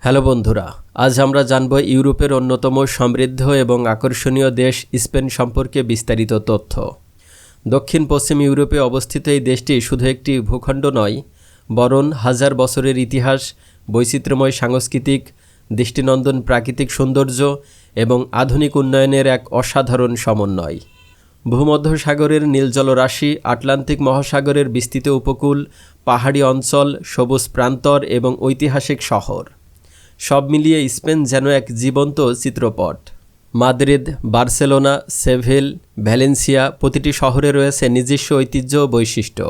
Hello বন্ধুরা, আজ আমরা জানব ইউরোপের অন্যতম সমৃদ্ধ এবং আকর্ষণীয় দেশ স্পেন সম্পর্কে বিস্তারিত তথ্য। দক্ষিণ পশ্চিম ইউরোপে অবস্থিত এই দেশটি শুধু একটি ভূখণ্ড নয়, বরং হাজার বছরের ইতিহাস, বৈচিত্র্যময় সাংস্কৃতিক, দৃষ্টিনন্দন প্রাকৃতিক সৌন্দর্য এবং আধুনিক উন্নয়নের এক অসাধারণ সমন্বয়। ভূমধ্যসাগরের নীল জলরাশি, আটলান্টিক মহাসাগরের বিস্তৃত উপকূল, পাহাড়ি অঞ্চল, সবুজ প্রান্তর এবং ঐতিহাসিক শহর, সব মিলিয়ে স্পেন যেন এক জীবন্ত Chitrapat. Madrid, Barcelona, civil, Valencia প্রতিটি শহরে রয়েছে নিজস্ব ঐতিহ্য ও বৈশিষ্ট্য।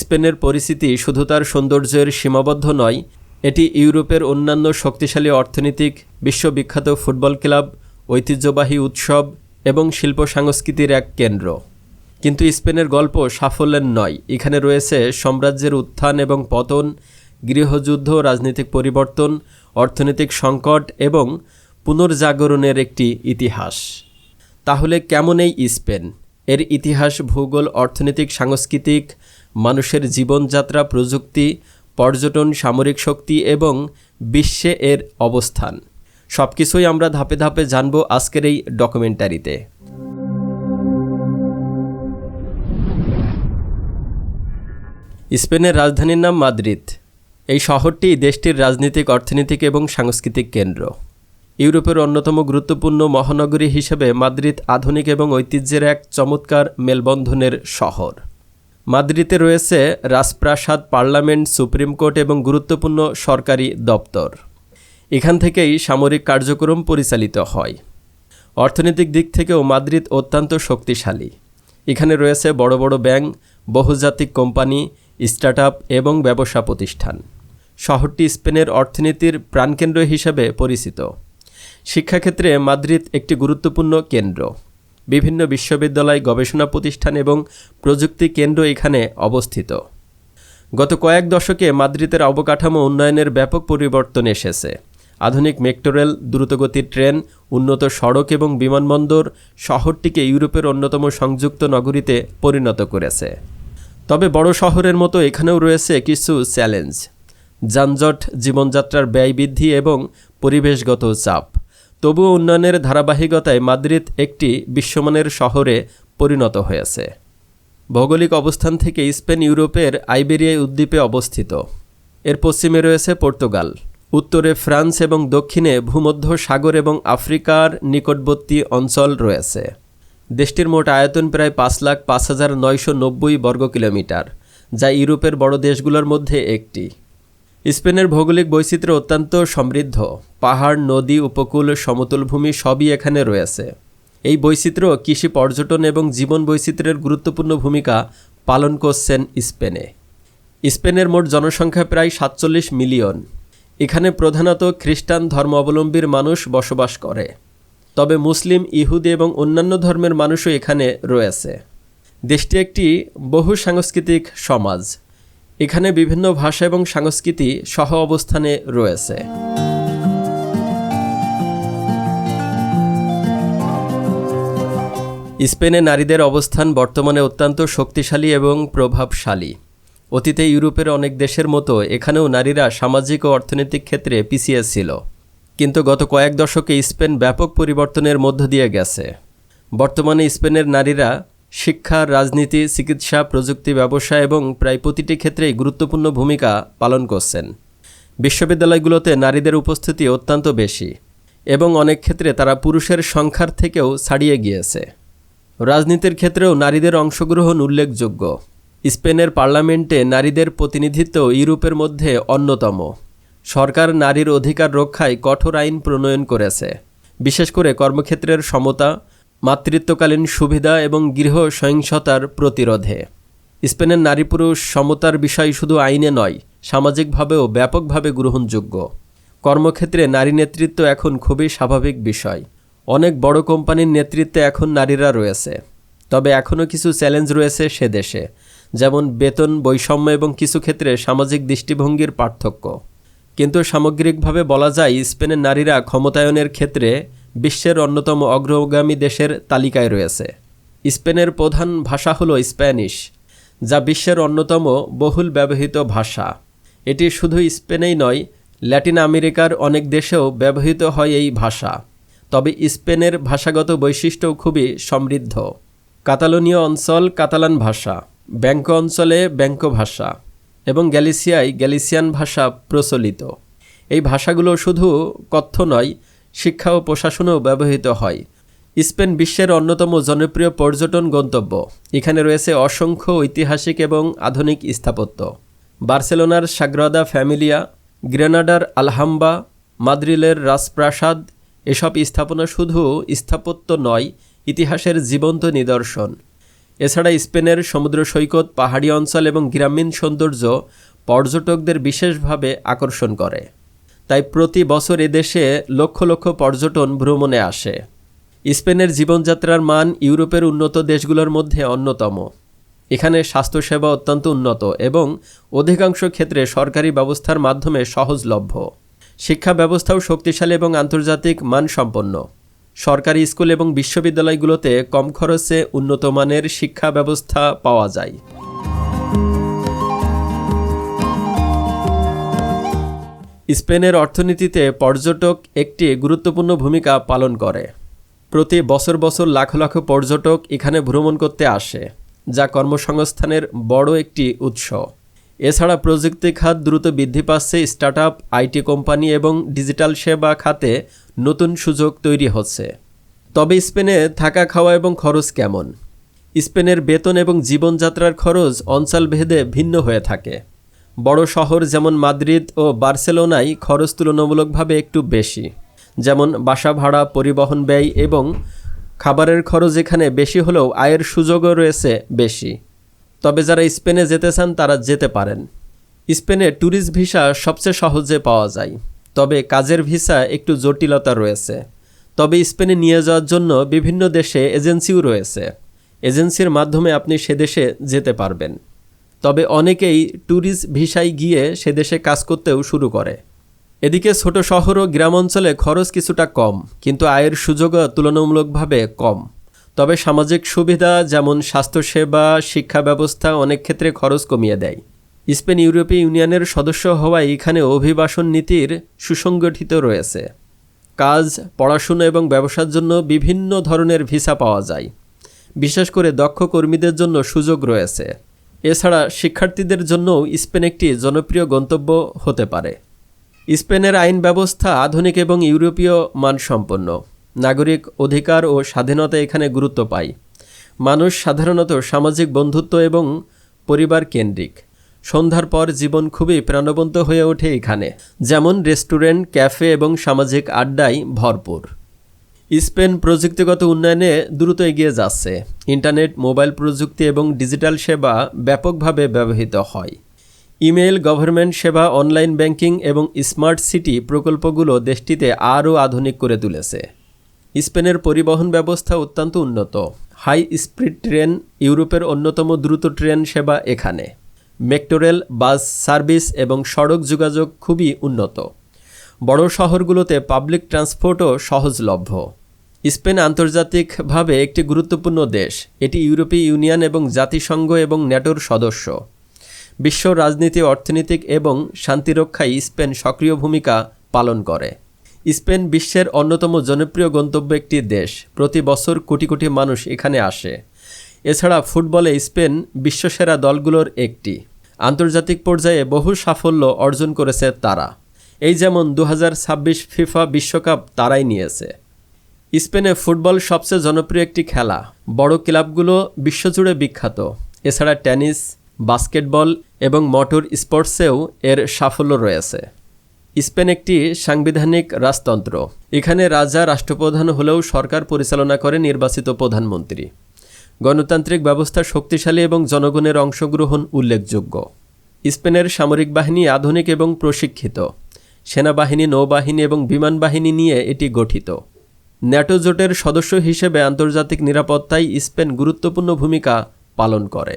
স্পেনের পরিচিতি শুধু তার সৌন্দর্যের সীমাবদ্ধ নয়, এটি ইউরোপের অন্যান্য শক্তিশালী অর্থনৈতিক, বিশ্ববিখ্যাত ফুটবল ক্লাব, ঐতিহ্যবাহী উৎসব এবং শিল্প সংস্কৃতির এক কেন্দ্র। কিন্তু স্পেনের গল্প সাফল্যের নয়, এখানে রয়েছে সাম্রাজ্যের উত্থান এবং পতন, গৃহযুদ্ধ, রাজনৈতিক পরিবর্তন, অর্থনৈতিক সংকট এবং পুনর্জাগরণের একটি ইতিহাস। তাহলে কেমন এই স্পেন? এর ইতিহাস, ভূগোল, অর্থনৈতিক, সাংস্কৃতিক, মানুষের জীবনযাত্রা, প্রযুক্তি, পর্যটন, সামরিক শক্তি এবং বিশ্বে এর অবস্থান, সব কিছুই আমরা ধাপে ধাপে জানব আজকের এই ডকুমেন্টারিতে। স্পেনের রাজধানীর নাম মাদ্রিদ। এই শহরটি দেশটির রাজনৈতিক, অর্থনৈতিক এবং সাংস্কৃতিক কেন্দ্র। ইউরোপের অন্যতম গুরুত্বপূর্ণ মহানগরী হিসেবে মাদ্রিদ আধুনিক এবং ঐতিহ্যের এক চমৎকার মেলবন্ধনের শহর। মাদ্রিদে রয়েছে রাজপ্রাসাদ, পার্লামেন্ট, সুপ্রিম কোর্ট এবং গুরুত্বপূর্ণ সরকারি দপ্তর। এখান থেকেই সামরিক কার্যক্রম পরিচালিত হয়। অর্থনৈতিক দিক থেকেও মাদ্রিদ অত্যন্ত শক্তিশালী। এখানে রয়েছে বড় বড় ব্যাংক, বহুজাতিক কোম্পানি, স্টার্টআপ এবং ব্যবসা প্রতিষ্ঠান। শহরটি স্পেনের অর্থনীতির প্রাণকেন্দ্র হিসেবে পরিচিত। শিক্ষাক্ষেত্রে মাদ্রিদ একটি গুরুত্বপূর্ণ কেন্দ্র। বিভিন্ন বিশ্ববিদ্যালয়, গবেষণা প্রতিষ্ঠান এবং প্রযুক্তি কেন্দ্র এখানে অবস্থিত। গত কয়েক দশকে মাদ্রিদের অবকাঠামো উন্নয়নের ব্যাপক পরিবর্তন এসেছে। আধুনিক মেট্রো রেল, দ্রুতগতির ট্রেন, উন্নত সড়ক এবং বিমানবন্দর শহরটিকে ইউরোপের অন্যতম সংযুক্ত নগরীতে পরিণত করেছে। তবে বড় শহরের মতো এখানেও রয়েছে কিছু চ্যালেঞ্জ: যানজট, জীবনযাত্রার ব্যয় বৃদ্ধি এবং পরিবেশগত চাপ। তবুও উন্নয়নের ধারাবাহিকতায় মাদ্রিদ একটি বিশ্বমানের শহরে পরিণত হয়েছে। ভৌগোলিক অবস্থান থেকে স্পেন ইউরোপের আইবেরিয়া দ্বীপে অবস্থিত। এর পশ্চিমে রয়েছে পর্তুগাল, উত্তরে ফ্রান্স এবং দক্ষিণে ভূমধ্য সাগর এবং আফ্রিকার নিকটবর্তী অঞ্চল রয়েছে। দেশটির মোট আয়তন প্রায় 5,05,990 বর্গ কিলোমিটার, যা ইউরোপের বড় দেশগুলোর মধ্যে একটি। স্পেনের ভৌগোলিক বৈচিত্র্য অত্যন্ত সমৃদ্ধ। পাহাড়, নদী, উপকূল, সমতল ভূমি সবই এখানে রয়েছে। এই বৈচিত্র্য কৃষি, পর্যটন এবং জীবন বৈচিত্র্যের গুরুত্বপূর্ণ ভূমিকা পালন করছেন স্পেনে। স্পেনের মোট জনসংখ্যা প্রায় 47 মিলিয়ন। এখানে প্রধানত খ্রিস্টান ধর্মাবলম্বীর মানুষ বসবাস করে, তবে মুসলিম, ইহুদি এবং অন্যান্য ধর্মের মানুষও এখানে রয়েছে। দেশটি একটি বহু সাংস্কৃতিক সমাজ। এখানে বিভিন্ন ভাষা এবং সংস্কৃতি সহ অবস্থানে রয়েছে। স্পেনে নারীদের অবস্থান বর্তমানে অত্যন্ত শক্তিশালী এবং প্রভাবশালী। অতীতে ইউরোপের অনেক দেশের মতো এখানেও নারীরা সামাজিক ও অর্থনৈতিক ক্ষেত্রে পিছিয়ে ছিল। কিন্তু গত কয়েক দশকে স্পেন ব্যাপক পরিবর্তনের মধ্য দিয়ে গেছে। বর্তমানে স্পেনের নারীরা শিক্ষা, রাজনীতি, চিকিৎসা, প্রযুক্তি, ব্যবসা এবং প্রায় প্রতিটি ক্ষেত্রেই গুরুত্বপূর্ণ ভূমিকা পালন করছেন। বিশ্ববিদ্যালয়গুলোতে নারীদের উপস্থিতি অত্যন্ত বেশি এবং অনেক ক্ষেত্রে তারা পুরুষের সংখ্যার থেকেও ছাড়িয়ে গিয়েছে। রাজনীতির ক্ষেত্রেও নারীদের অংশগ্রহণ উল্লেখযোগ্য। স্পেনের পার্লামেন্টে নারীদের প্রতিনিধিত্ব ইউরোপের মধ্যে অন্যতম। সরকার নারীর অধিকার রক্ষায় কঠোর আইন প্রণয়ন করেছে, বিশেষ করে কর্মক্ষেত্রের সমতা, মাতৃত্বকালীন সুবিধা এবং গৃহ সহিংসতার প্রতিরোধে। স্পেনের নারী পুরুষ সমতার বিষয় শুধু আইনে নয়, সামাজিকভাবেও ব্যাপকভাবে গ্রহণযোগ্য। কর্মক্ষেত্রে নারী নেতৃত্ব এখন খুবই স্বাভাবিক বিষয়। অনেক বড় কোম্পানির নেতৃত্বে এখন নারীরা রয়েছে। তবে এখনও কিছু চ্যালেঞ্জ রয়েছে সে দেশে, যেমন বেতন বৈষম্য এবং কিছু ক্ষেত্রে সামাজিক দৃষ্টিভঙ্গির পার্থক্য। কিন্তু সামগ্রিকভাবে বলা যায় স্পেনের নারীরা ক্ষমতায়নের ক্ষেত্রে বিশ্বের অন্যতম অগ্রগামী দেশের তালিকায় রয়েছে। স্পেনের প্রধান ভাষা হলো স্প্যানিশ, যা বিশ্বের অন্যতম বহুল ব্যবহৃত ভাষা। এটি শুধু স্পেনেই নয়, ল্যাটিন আমেরিকার অনেক দেশেও ব্যবহৃত হয় এই ভাষা। তবে স্পেনের ভাষাগত বৈশিষ্ট্যও খুবই সমৃদ্ধ। কাতালোনীয় অঞ্চল কাতালান ভাষা, ব্যাঙ্কো অঞ্চলে ব্যাঙ্কো ভাষা এবং গ্যালিসিয়ায় গ্যালিসিয়ান ভাষা প্রচলিত। এই ভাষাগুলো শুধু কথ্য নয়, শিক্ষা ও প্রশাসনেও ব্যবহৃত হয়। স্পেন বিশ্বের অন্যতম জনপ্রিয় পর্যটন গন্তব্য। এখানে রয়েছে অসংখ্য ঐতিহাসিক এবং আধুনিক স্থাপত্য। বার্সেলোনার সাগ্রাদা ফ্যামিলিয়া, গ্রেনাডার আলহাম্বা, মাদ্রিদের রাজপ্রাসাদ, এসব স্থাপনা শুধু স্থাপত্য নয়, ইতিহাসের জীবন্ত নিদর্শন। এছাড়া স্পেনের সমুদ্র সৈকত, পাহাড়ি অঞ্চল এবং গ্রামীণ সৌন্দর্য পর্যটকদের বিশেষভাবে আকর্ষণ করে। তাই প্রতি বছর এদেশে লক্ষ লক্ষ পর্যটন ভ্রমণে আসে। স্পেনের জীবনযাত্রার মান ইউরোপের উন্নত দেশগুলোর মধ্যে অন্যতম। এখানে স্বাস্থ্যসেবা অত্যন্ত উন্নত এবং অধিকাংশ ক্ষেত্রে সরকারি ব্যবস্থার মাধ্যমে সহজলভ্য। শিক্ষা ব্যবস্থাও শক্তিশালী এবং আন্তর্জাতিক মানসম্পন্ন। সরকারি স্কুল এবং বিশ্ববিদ্যালয়গুলোতে কম খরচে উন্নত মানের শিক্ষা ব্যবস্থা পাওয়া যায়। স্পেনের অর্থনীতিতে পর্যটক একটি গুরুত্বপূর্ণ ভূমিকা পালন করে। প্রতি বছর বছর লাখ লাখ পর্যটক এখানে ভ্রমণ করতে আসে, যা কর্মসংস্থানের বড় একটি উৎস। এছাড়া প্রযুক্তি খাত দ্রুত বৃদ্ধি পাচ্ছে, স্টার্টআপ, আইটি কোম্পানি এবং ডিজিটাল সেবা খাতে নতুন সুযোগ তৈরি হচ্ছে। তবে স্পেনে থাকা খাওয়া এবং খরচ কেমন? স্পেনের বেতন এবং জীবনযাত্রার খরচ অঞ্চলভেদে ভিন্ন হয়ে থাকে। বড় শহর যেমন মাদ্রিদ ও বার্সেলোনায় খরচ তুলনামূলকভাবে একটু বেশি, যেমন বাসা ভাড়া, পরিবহন ব্যয় এবং খাবারের খরচ এখানে বেশি হলেও আয়ের সুযোগও রয়েছে বেশি। তবে যারা স্পেনে যেতে চান তারা যেতে পারেন। স্পেনে ট্যুরিস্ট ভিসা সবচেয়ে সহজে পাওয়া যায়, তবে কাজের ভিসা একটু জটিলতা রয়েছে। তবে স্পেনে নিয়ে যাওয়ার জন্য বিভিন্ন দেশে এজেন্সিও রয়েছে। এজেন্সির মাধ্যমে আপনি সে দেশে যেতে পারবেন। তবে অনেকেই ট্যুরিস্ট ভিসায় গিয়ে সে দেশে কাজ করতেও শুরু করে। এদিকে ছোট শহর ও গ্রাম অঞ্চলে খরচ কিছুটা কম, কিন্তু আয়ের সুযোগও তুলনামূলকভাবে কম। তবে সামাজিক সুবিধা যেমন স্বাস্থ্যসেবা, শিক্ষা ব্যবস্থা অনেক ক্ষেত্রে খরচ কমিয়ে দেয়। স্পেন ইউরোপীয় ইউনিয়নের সদস্য হওয়ায় এখানে অভিবাসন নীতির সুসংগঠিত রয়েছে। কাজ, পড়াশোনা এবং ব্যবসার জন্য বিভিন্ন ধরনের ভিসা পাওয়া যায়। বিশেষ করে দক্ষ কর্মীদের জন্য সুযোগ রয়েছে। এছাড়া শিক্ষার্থীদের জন্যও স্পেন একটি জনপ্রিয় গন্তব্য হতে পারে। স্পেনের আইন ব্যবস্থা আধুনিক এবং ইউরোপীয় মানসম্পন্ন। নাগরিক অধিকার ও স্বাধীনতা এখানে গুরুত্ব পায়। মানুষ সাধারণত সামাজিক বন্ধুত্ব এবং পরিবার কেন্দ্রিক। সন্ধ্যার পর জীবন খুবই প্রাণবন্ত হয়ে ওঠে এখানে, যেমন রেস্টুরেন্ট, ক্যাফে এবং সামাজিক আড্ডায় ভরপুর। স্পেন প্রযুক্তিগত উন্নয়নে দ্রুত এগিয়ে যাচ্ছে। ইন্টারনেট, মোবাইল প্রযুক্তি এবং ডিজিটাল সেবা ব্যাপকভাবে ব্যবহৃত হয়। ইমেইল, গভর্নমেন্ট সেবা, অনলাইন ব্যাংকিং এবং স্মার্ট সিটি প্রকল্পগুলো দেশটিতে আরও আধুনিক করে তুলেছে। স্পেনের পরিবহন ব্যবস্থা অত্যন্ত উন্নত। হাই স্পিড ট্রেন, ইউরোপের অন্যতম দ্রুত ট্রেন সেবা এখানে। মেট্রো রেল, বাস সার্ভিস এবং সড়ক যোগাযোগ খুবই উন্নত। বড় শহরগুলোতে পাবলিক ট্রান্সপোর্টও সহজলভ্য। স্পেন আন্তর্জাতিকভাবে একটি গুরুত্বপূর্ণ দেশ। এটি ইউরোপীয় ইউনিয়ন এবং জাতিসংঘ এবং ন্যাটোর সদস্য। বিশ্ব রাজনীতি, অর্থনৈতিক এবং শান্তিরক্ষায় স্পেন সক্রিয় ভূমিকা পালন করে। স্পেন বিশ্বের অন্যতম জনপ্রিয় গন্তব্য একটি দেশ। প্রতি বছর কোটি কোটি মানুষ এখানে আসে। এছাড়া ফুটবলে স্পেন বিশ্বসেরা দলগুলোর একটি। আন্তর্জাতিক পর্যায়ে বহু সাফল্য অর্জন করেছে তারা। এই যেমন 2026 ফিফা বিশ্বকাপ তারাই নিয়েছে। স্পেনে ফুটবল সবচেয়ে জনপ্রিয় একটি খেলা। বড় ক্লাবগুলো বিশ্বজুড়ে বিখ্যাত। এছাড়া টেনিস, বাস্কেটবল এবং মোটর স্পোর্টসেও এর সাফল্য রয়েছে। স্পেন একটি সাংবিধানিক রাজতন্ত্র। এখানে রাজা রাষ্ট্রপ্রধান হলেও সরকার পরিচালনা করে নির্বাচিত প্রধানমন্ত্রী। গণতান্ত্রিক ব্যবস্থা শক্তিশালী এবং জনগণের অংশগ্রহণ উল্লেখযোগ্য। স্পেনের সামরিক বাহিনী আধুনিক এবং প্রশিক্ষিত। সেনাবাহিনী, নৌবাহিনী এবং বিমান বাহিনী নিয়ে এটি গঠিত। ন্যাটো জোটের সদস্য হিসেবে আন্তর্জাতিক নিরাপত্তায় স্পেন গুরুত্বপূর্ণ ভূমিকা পালন করে।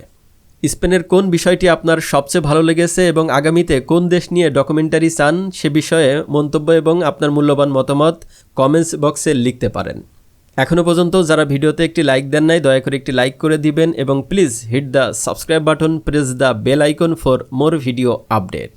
স্পেনের কোন বিষয়টি আপনার সবচেয়ে ভালো লেগেছে এবং আগামীতে কোন দেশ নিয়ে ডকুমেন্টারি চান সে বিষয়ে মন্তব্য এবং আপনার মূল্যবান মতামত কমেন্টস বক্সে লিখতে পারেন। এখনও পর্যন্ত যারা ভিডিওতে একটি লাইক দেন নাই, দয়া করে একটি লাইক করে দিবেন এবং please hit the subscribe button, press the bell icon for more video update.